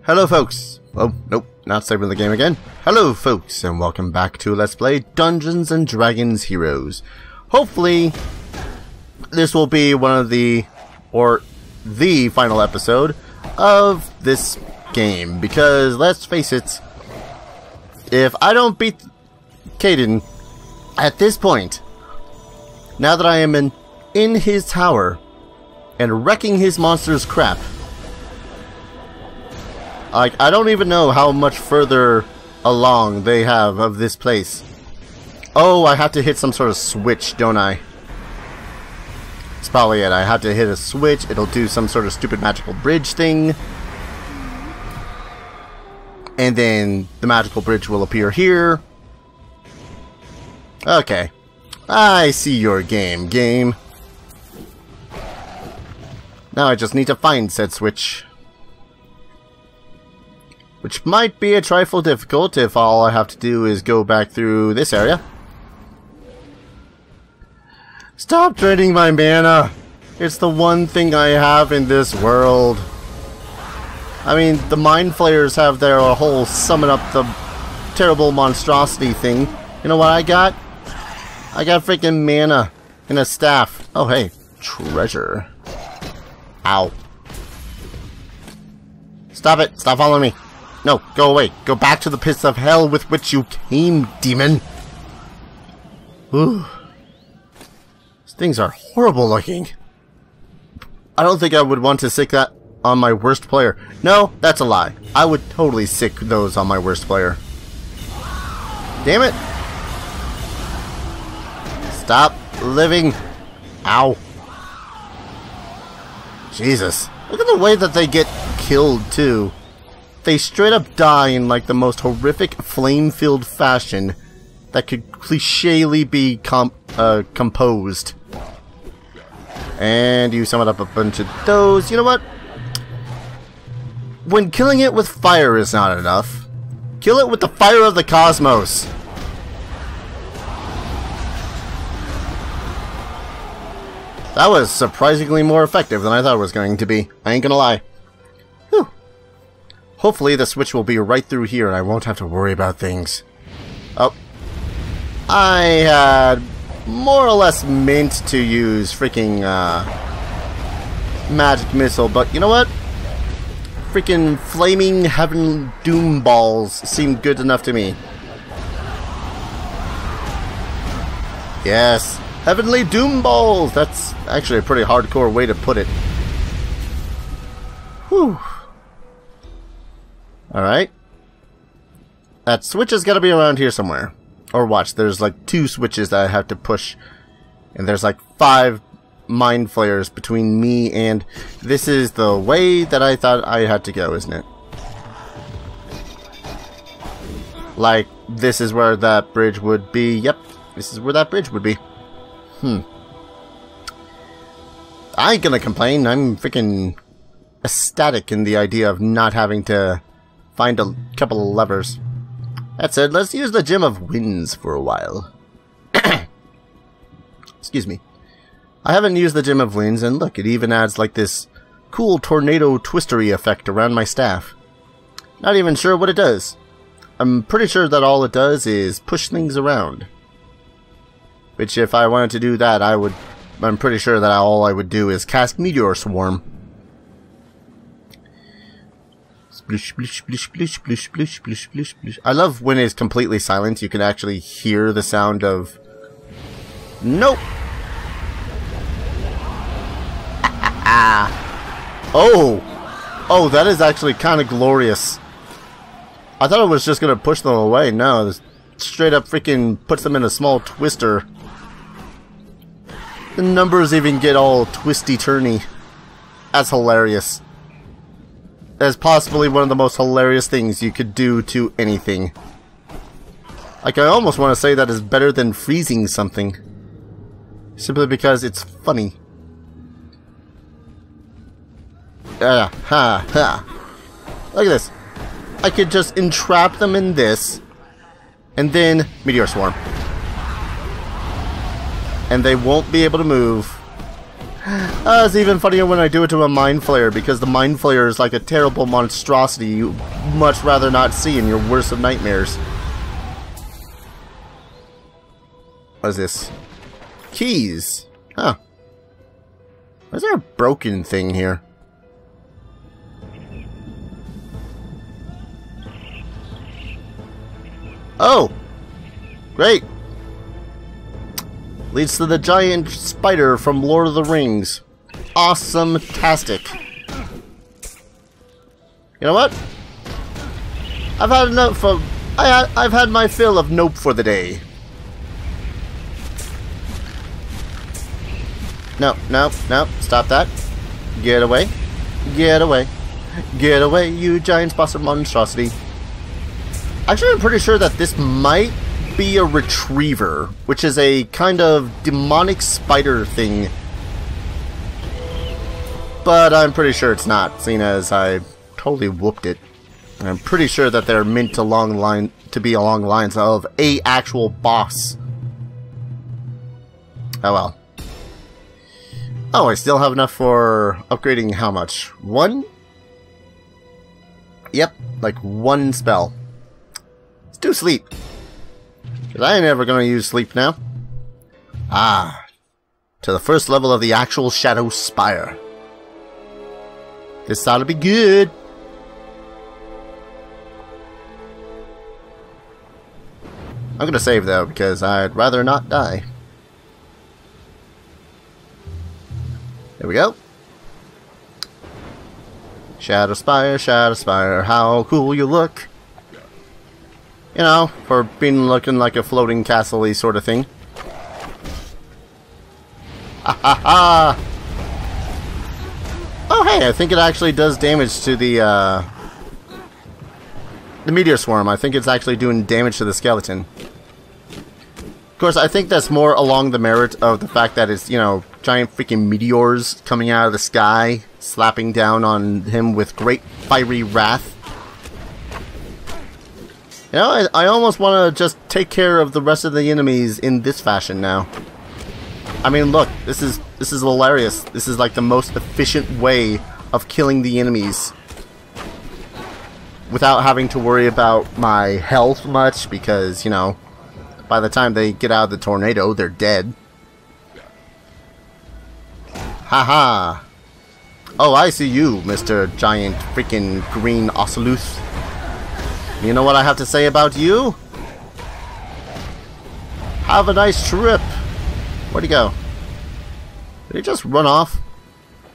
Hello folks! Oh, nope, not saving the game again. Hello folks, and welcome back to Let's Play Dungeons & Dragons Heroes. Hopefully, this will be one of the, or the final episode of this game, because let's face it, if I don't beat Kaedin at this point, now that I am in his tower and wrecking his monster's crap, I don't even know how much further along they have of this place. Oh, I have to hit some sort of switch, don't I? That's probably it. I have to hit a switch. It'll do some sort of stupid magical bridge thing. And then the magical bridge will appear here. Okay. I see your game. Now I just need to find said switch. Which might be a trifle difficult if all I have to do is go back through this area. Stop draining my mana! It's the one thing I have in this world. I mean, the Mind Flayers have their whole summon up the terrible monstrosity thing. You know what I got? I got freaking mana and a staff. Oh hey, treasure. Ow. Stop it! Stop following me! No, go away. Go back to the pits of hell with which you came, demon. Ooh. These things are horrible looking. I don't think I would want to sick that on my worst player. No, that's a lie. I would totally sick those on my worst player. Damn it. Stop living. Ow. Jesus. Look at the way that they get killed, too. They straight up die in like the most horrific flame-filled fashion that could cliché-ly be composed. And you summoned up a bunch of those. You know what? When killing it with fire is not enough, kill it with the fire of the cosmos. That was surprisingly more effective than I thought it was going to be. I ain't gonna lie. Whew. Hopefully the switch will be right through here and I won't have to worry about things. Oh. I had more or less meant to use freaking magic missile, but you know what? Freaking flaming heaven doom balls seemed good enough to me. Yes. Heavenly doom balls! That's actually a pretty hardcore way to put it. Whew. Alright. That switch has got to be around here somewhere. Or watch, there's like 2 switches that I have to push. And there's like 5 mind flayers between me and... This is the way that I thought I had to go, isn't it? Like, this is where that bridge would be. Yep, this is where that bridge would be. I ain't gonna complain. I'm freaking ecstatic in the idea of not having to find a couple of levers. That said, let's use the Gem of Winds for a while. Excuse me. I haven't used the Gem of Winds, and look, it even adds like this cool tornado twistery effect around my staff. Not even sure what it does. I'm pretty sure that all it does is push things around. Which, if I wanted to do that, I'm pretty sure that all I would do is cast Meteor Swarm. Splish, splish, splish, splish, splish, splish, splish, splish, splish. I love when it's completely silent. You can actually hear the sound of... Nope! Oh! Oh, that is actually kind of glorious. I thought it was just going to push them away. No, this straight up freaking puts them in a small twister. The numbers even get all twisty-turny. That's hilarious. That's possibly one of the most hilarious things you could do to anything. Like, I almost want to say that is better than freezing something. Simply because it's funny. Ha, ha. Look at this. I could just entrap them in this, and then Meteor Swarm. And they won't be able to move. It's even funnier when I do it to a mind flayer, because the mind flayer is like a terrible monstrosity you much rather not see in your worst of nightmares. What is this? Keys. Huh. Is there a broken thing here? Oh! Great! Leads to the giant spider from Lord of the Rings. Awesome-tastic. You know what? I've had enough of... I've had my fill of nope for the day. No, no, no. Stop that. Get away. Get away. Get away, you giant spider monstrosity. Actually, I'm pretty sure that this might be a retriever, which is a kind of demonic spider thing. But I'm pretty sure it's not, seeing as I totally whooped it. And I'm pretty sure that they're meant to be along the lines of a actual boss. Oh well. Oh, I still have enough for upgrading how much? 1? Yep, like 1 spell. Let's do sleep. Because I ain't ever gonna use sleep now. Ah. To the first level of the actual Shadow Spire. This ought to be good. I'm gonna save though, because I'd rather not die. There we go. Shadow Spire, how cool you look. You know, for looking like a floating castle-y sort of thing. Ha ha ha! Oh hey, I think it actually does damage to the meteor swarm. I think it's actually doing damage to the skeleton. Of course, I think that's more along the merit of the fact that it's, you know, giant freaking meteors coming out of the sky, slapping down on him with great fiery wrath. You know, I almost want to just take care of the rest of the enemies in this fashion now. I mean, look, this is hilarious. This is like the most efficient way of killing the enemies without having to worry about my health much, because, you know, by the time they get out of the tornado, they're dead. Haha. Oh, I see you, Mr. Giant freaking Green Oceluth. You know what I have to say about you? Have a nice trip. Where'd he go? Did he just run off?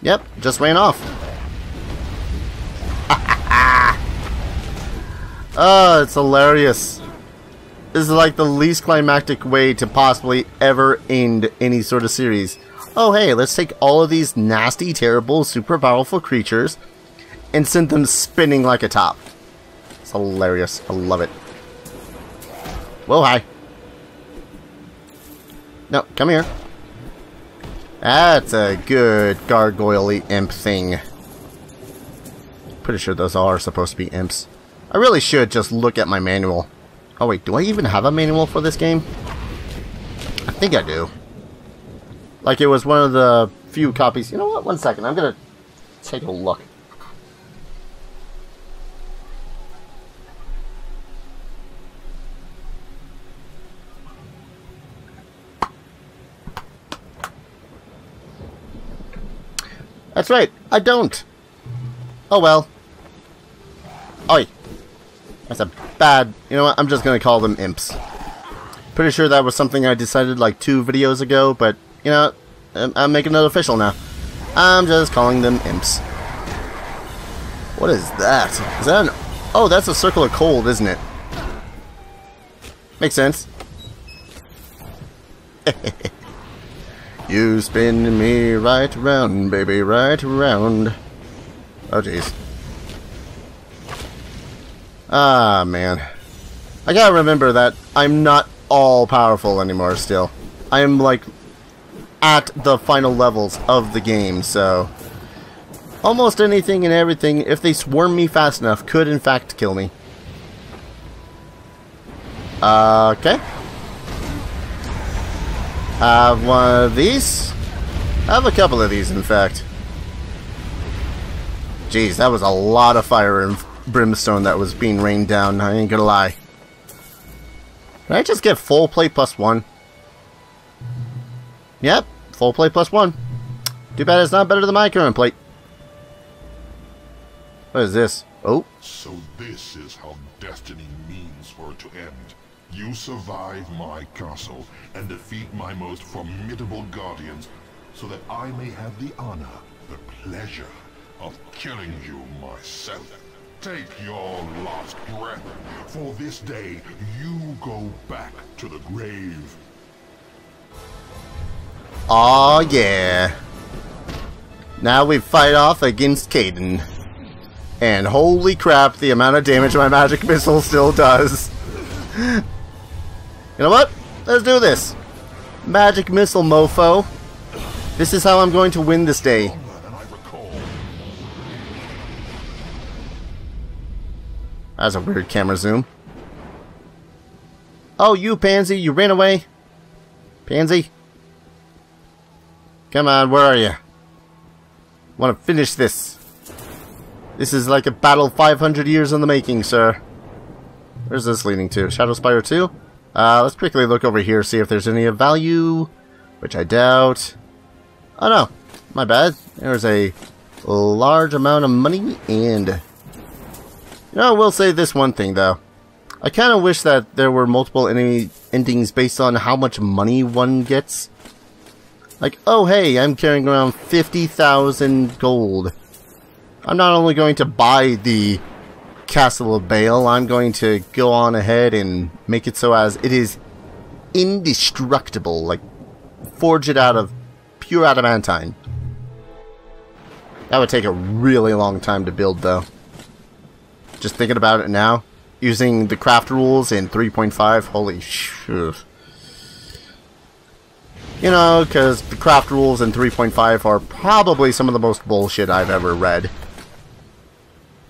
Yep, just ran off. Oh, it's hilarious. This is like the least climactic way to possibly ever end any sort of series. Oh hey, let's take all of these nasty, terrible, super powerful creatures and send them spinning like a top. It's hilarious. I love it. Whoa, hi. No, come here. That's a good gargoyle-y imp thing. Pretty sure those are supposed to be imps. I really should just look at my manual. Oh wait, do I even have a manual for this game? I think I do. Like it was one of the few copies. You know what? 1 second. I'm gonna take a look. That's right. I don't. Oh well. Oi. That's a bad... You know what? I'm just gonna call them imps. Pretty sure that was something I decided like 2 videos ago, but, you know, I'm making it official now. I'm just calling them imps. What is that? Is that an... Oh, that's a circle of cold, isn't it? Makes sense. You spin me right around, baby, right around. Oh, jeez. Ah, man. I gotta remember that I'm not all-powerful anymore still. I am, like, at the final levels of the game, so... Almost anything and everything, if they swarm me fast enough, could in fact kill me. Okay. Have one of these. I have a couple of these, in fact. Jeez, that was a lot of fire and brimstone that was being rained down, I ain't gonna lie. Can I just get full plate plus 1? Yep, full plate plus 1. Too bad it's not better than my current plate. What is this? Oh. So this is how destiny means for it to end. You survive my castle and defeat my most formidable guardians so that I may have the honor, the pleasure of killing you myself. Take your last breath, for this day you go back to the grave. Aw, yeah. Now we fight off against Kaedin. And holy crap, the amount of damage my magic missile still does. You know what? Let's do this. Magic missile, mofo. This is how I'm going to win this day. That's a weird camera zoom. Oh, you pansy, you ran away. Pansy. Come on, where are you? Want to finish this. This is like a battle 500 years in the making, sir. Where's this leading to? Shadow Spire 2? Let's quickly look over here, see if there's any of value. Which I doubt. Oh no, my bad. There's a large amount of money and... You know, I will say this one thing, though. I kind of wish that there were multiple enemy endings based on how much money one gets. Like, oh hey, I'm carrying around 50,000 gold. I'm not only going to buy the Castle of Bale, I'm going to go on ahead and make it so as it is indestructible. Like, forge it out of pure adamantine. That would take a really long time to build, though. Just thinking about it now, using the craft rules in 3.5, holy shit. You know, because the craft rules in 3.5 are probably some of the most bullshit I've ever read.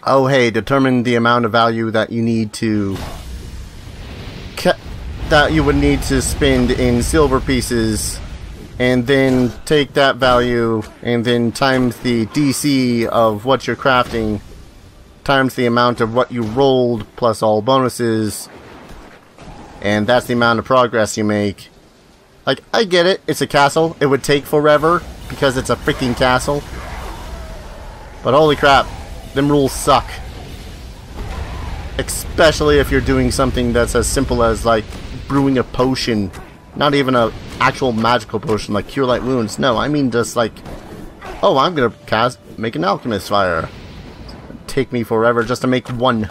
Oh hey, determine the amount of value that you need to... that you would need to spend in silver pieces, and then take that value, and then times the DC of what you're crafting, times the amount of what you rolled plus all bonuses, and that's the amount of progress you make. Like, I get it, it's a castle, it would take forever because it's a freaking castle, but holy crap, them rules suck. Especially if you're doing something that's as simple as like brewing a potion, not even a actual magical potion like Cure Light Wounds. No, I mean just like, oh, I'm gonna make an alchemist fire. Take me forever just to make one.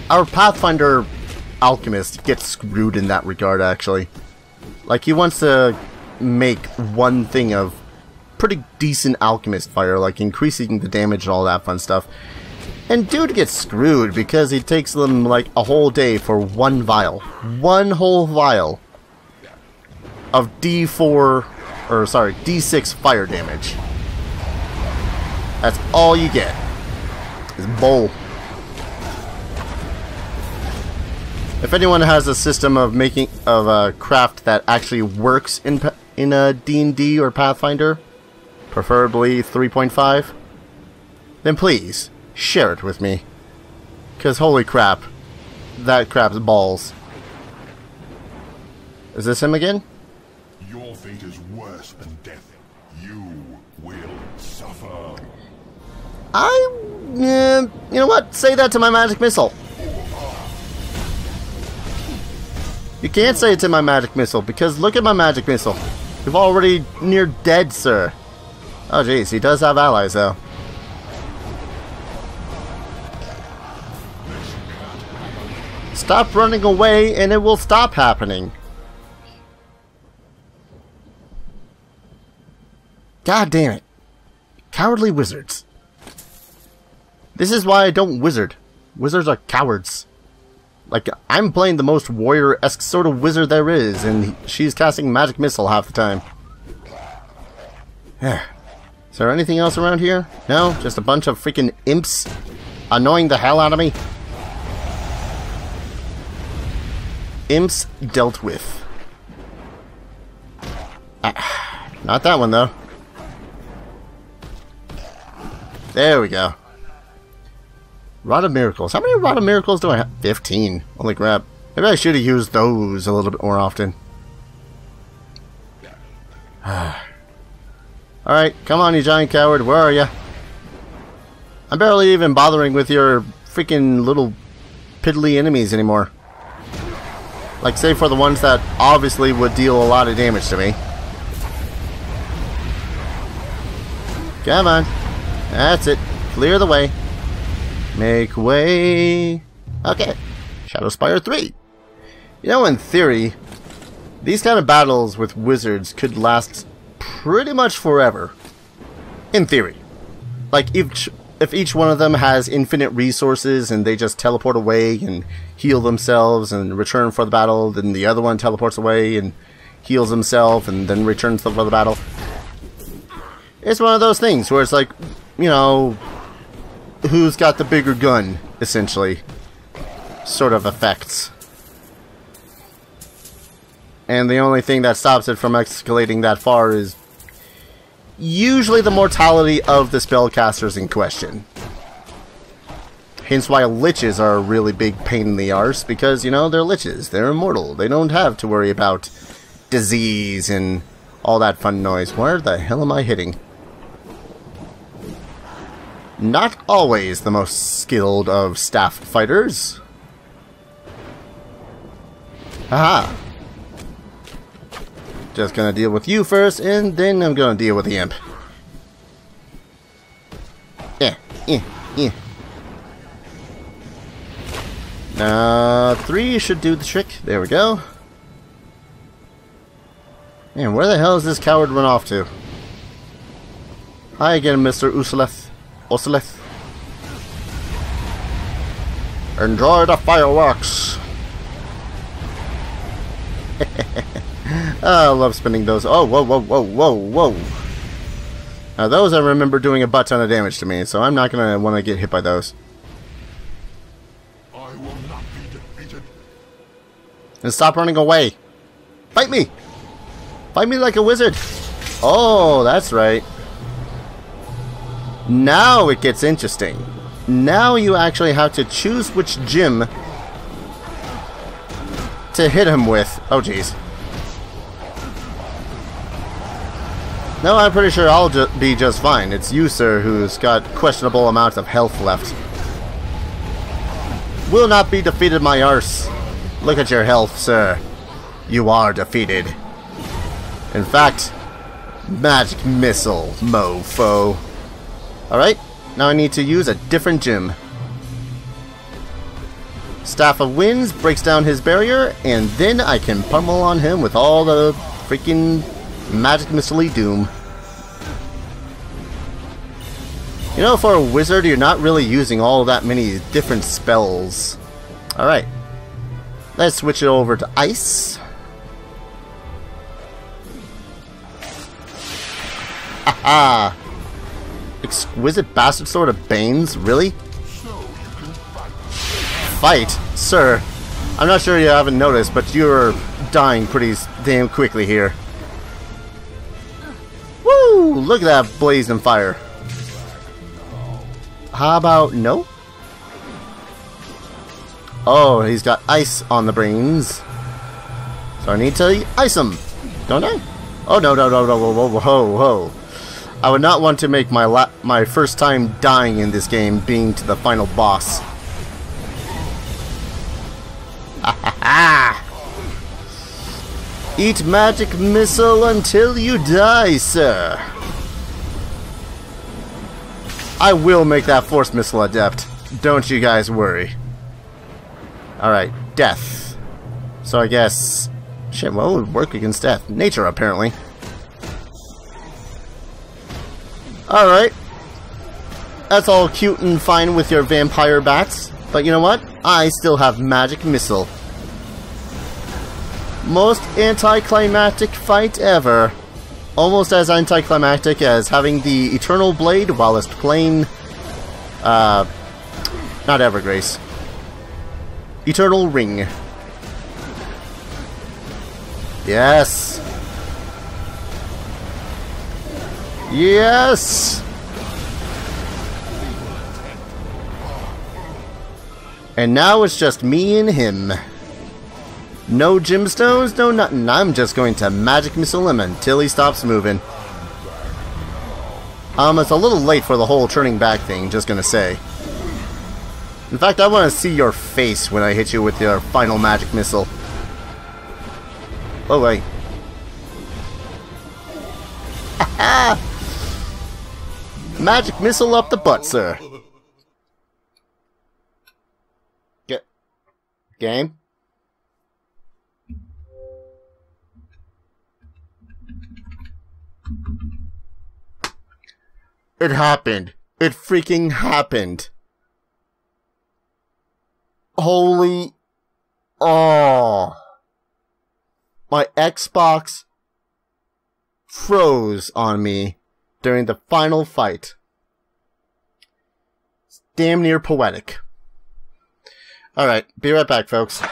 Our Pathfinder alchemist gets screwed in that regard, actually. Like, he wants to make one thing of pretty decent alchemist fire, like increasing the damage and all that fun stuff. And dude gets screwed because it takes them like a whole day for one vial. One whole vial of D6 fire damage. That's all you get. Is bowl. If anyone has a system of making a craft that actually works in a D&D or Pathfinder, preferably 3.5, then please share it with me. Cause holy crap, that crap's balls. Is this him again? Your fate is worse than death. You will suffer. You know what? Say that to my magic missile. You can't say it to my magic missile, because look at my magic missile. You're already near dead, sir. Oh jeez, he does have allies though. Stop running away and it will stop happening. God damn it. Cowardly wizards. This is why I don't wizard. Wizards are cowards. Like, I'm playing the most warrior-esque sort of wizard there is, and she's casting magic missile half the time. Is there anything else around here? No? Just a bunch of freaking imps annoying the hell out of me? Imps dealt with. Not that one, though. There we go. Rod of Miracles. How many Rod of Miracles do I have? 15. Holy crap. Maybe I should have used those a little bit more often. Alright, come on, you giant coward. Where are you? I'm barely even bothering with your freaking little piddly enemies anymore. Like, save for the ones that obviously would deal a lot of damage to me. Come on. That's it. Clear the way. Make way. Okay. Shadowspire 3. You know, in theory, these kind of battles with wizards could last pretty much forever. In theory. Like, if each one of them has infinite resources and they just teleport away and heal themselves and return for the battle, then the other one teleports away and heals himself and then returns for the battle. It's one of those things where it's like, you know, who's got the bigger gun, essentially, sort of effects. And the only thing that stops it from escalating that far is usually the mortality of the spellcasters in question. Hence why liches are a really big pain in the arse, because, you know, they're liches. They're immortal. They don't have to worry about disease and all that fun noise. Where the hell am I hitting? Not always the most skilled of staff fighters. Haha. Just gonna deal with you first, and then I'm gonna deal with the imp. Yeah. 3 should do the trick. There we go. Man, where the hell is this coward run off to? Hi again, Mr. Useleth. Enjoy the fireworks. Oh, I love spinning those. Oh, whoa. Now those I remember doing a butt ton of damage to me, so I'm not gonna want to get hit by those. I will not be defeated. And stop running away. Fight me! Fight me like a wizard! Oh, that's right. Now it gets interesting. Now you actually have to choose which gem to hit him with. Oh, jeez. No, I'm pretty sure I'll be just fine. It's you, sir, who's got questionable amounts of health left. Will not be defeated, my arse. Look at your health, sir. You are defeated. In fact, magic missile, mofo. Alright, now I need to use a different gem. Staff of Winds breaks down his barrier, and then I can pummel on him with all the freaking magic missile doom. You know, for a wizard, you're not really using all that many different spells. Alright. Let's switch it over to ice. Haha! Exquisite bastard sword of Banes? Really? Fight? Sir, I'm not sure you haven't noticed, but you're dying pretty damn quickly here. Woo! Look at that blazing fire. How about no? Oh, he's got ice on the brains. So I need to ice him, don't I? Oh, no, whoa. I would not want to make my first time dying in this game being to the final boss. Eat magic missile until you die, sir. I will make that force missile adept. Don't you guys worry. Alright, death. So I guess... Shit, what would work against death? Nature, apparently. Alright. That's all cute and fine with your vampire bats. But you know what? I still have magic missile. Most anticlimactic fight ever. Almost as anticlimactic as having the Eternal Blade whilst playing... not Evergrace. Eternal Ring. Yes. Yes! And now it's just me and him. No gemstones, no nothing. I'm just going to magic missile him until he stops moving. It's a little late for the whole turning back thing, just gonna say. In fact, I want to see your face when I hit you with your final magic missile. Oh, wait. Magic missile up the butt, sir. Game? It happened. It freaking happened. Holy... Oh. My Xbox froze on me during the final fight. It's damn near poetic. Alright, be right back, folks.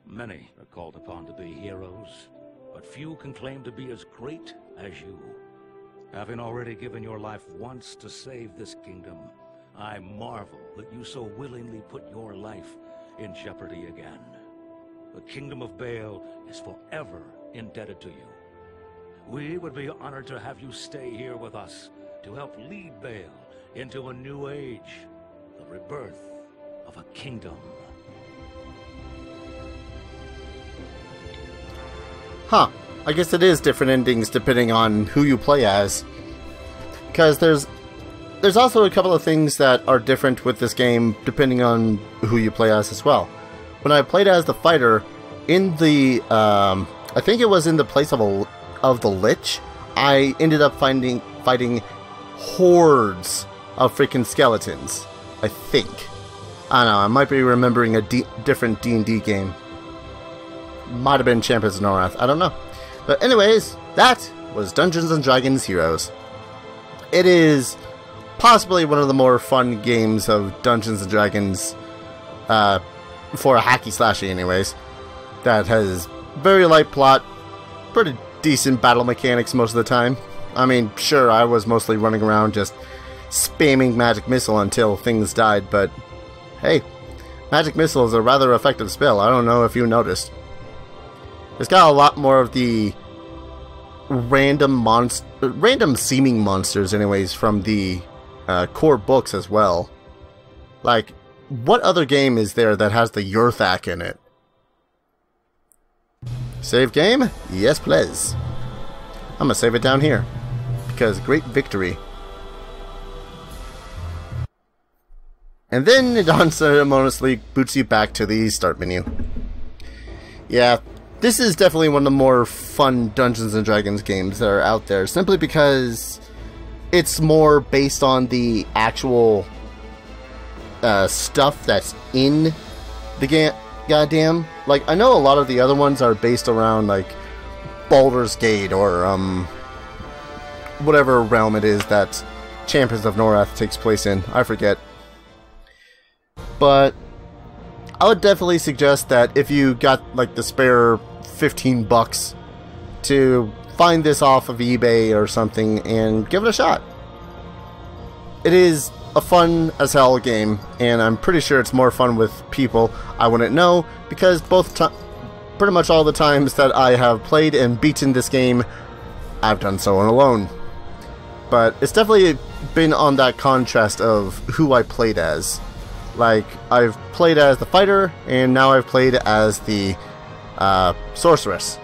Many are called upon to be heroes, but few can claim to be as great as you. Having already given your life once to save this kingdom, I marvel that you so willingly put your life in jeopardy again. The kingdom of Baal is forever indebted to you. We would be honored to have you stay here with us to help lead Baal into a new age, the rebirth of a kingdom. Huh. I guess it is different endings depending on who you play as. Because there's also a couple of things that are different with this game depending on who you play as well. When I played as the fighter, in the I think it was in the place of the Lich, I ended up fighting hordes of freaking skeletons. I think. I don't know, I might be remembering a different D&D game. Might have been Champions of Norrath, I don't know. But anyways, that was Dungeons & Dragons Heroes. It is possibly one of the more fun games of Dungeons & Dragons, for a hacky slashy anyways, that has very light plot, pretty decent battle mechanics most of the time. I mean, sure, I was mostly running around just spamming Magic Missile until things died, but hey, Magic Missile is a rather effective spell, I don't know if you noticed. It's got a lot more of the random seeming monsters anyways from the core books as well. Like, what other game is there that has the Yurthak in it? Save game? Yes, please. I'm gonna save it down here, because great victory. And then it unceremoniously boots you back to the start menu. Yeah, this is definitely one of the more fun Dungeons & Dragons games that are out there, simply because it's more based on the actual stuff that's in the goddamn. Like, I know a lot of the other ones are based around, like, Baldur's Gate or, whatever realm it is that Champions of Norath takes place in. I forget. But I would definitely suggest that if you got, like, the spare 15 bucks to find this off of eBay or something and give it a shot. It is a fun as hell game, and I'm pretty sure it's more fun with people. I wouldn't know, because pretty much all the times that I have played and beaten this game, I've done so alone. But it's definitely been on that contrast of who I played as. Like, I've played as the fighter, and now I've played as the sorceress.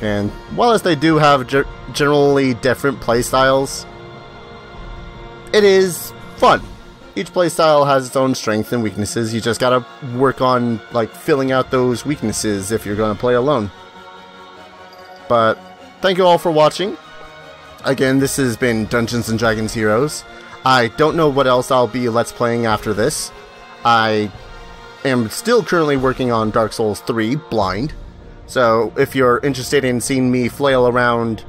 And while they do have generally different playstyles, it is fun. Each playstyle has its own strengths and weaknesses. You just gotta work on, like, filling out those weaknesses if you're gonna play alone. But thank you all for watching. Again, this has been Dungeons & Dragons Heroes. I don't know what else I'll be Let's Playing after this. I am still currently working on Dark Souls 3 Blind. So if you're interested in seeing me flail around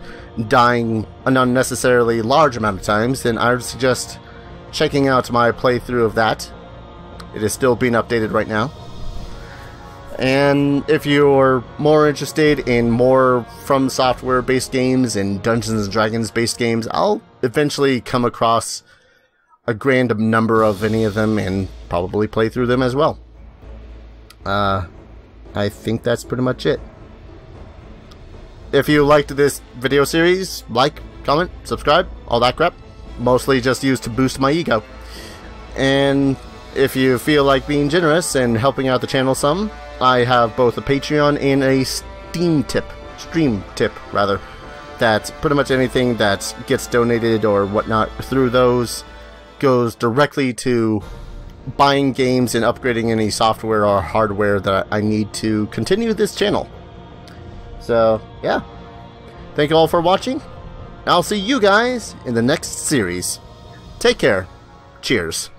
dying an unnecessarily large amount of times, then I would suggest checking out my playthrough of that. It is still being updated right now. And if you're more interested in more From Software based games and Dungeons & Dragons based games, I'll eventually come across a grand number of any of them and probably play through them as well. I think that's pretty much it. If you liked this video series, like, comment, subscribe, all that crap. Mostly just used to boost my ego. And if you feel like being generous and helping out the channel some, I have both a Patreon and a stream tip, that's pretty much anything that gets donated or whatnot through those goes directly to buying games and upgrading any software or hardware that I need to continue this channel. So, yeah. Thank you all for watching. I'll see you guys in the next series. Take care. Cheers.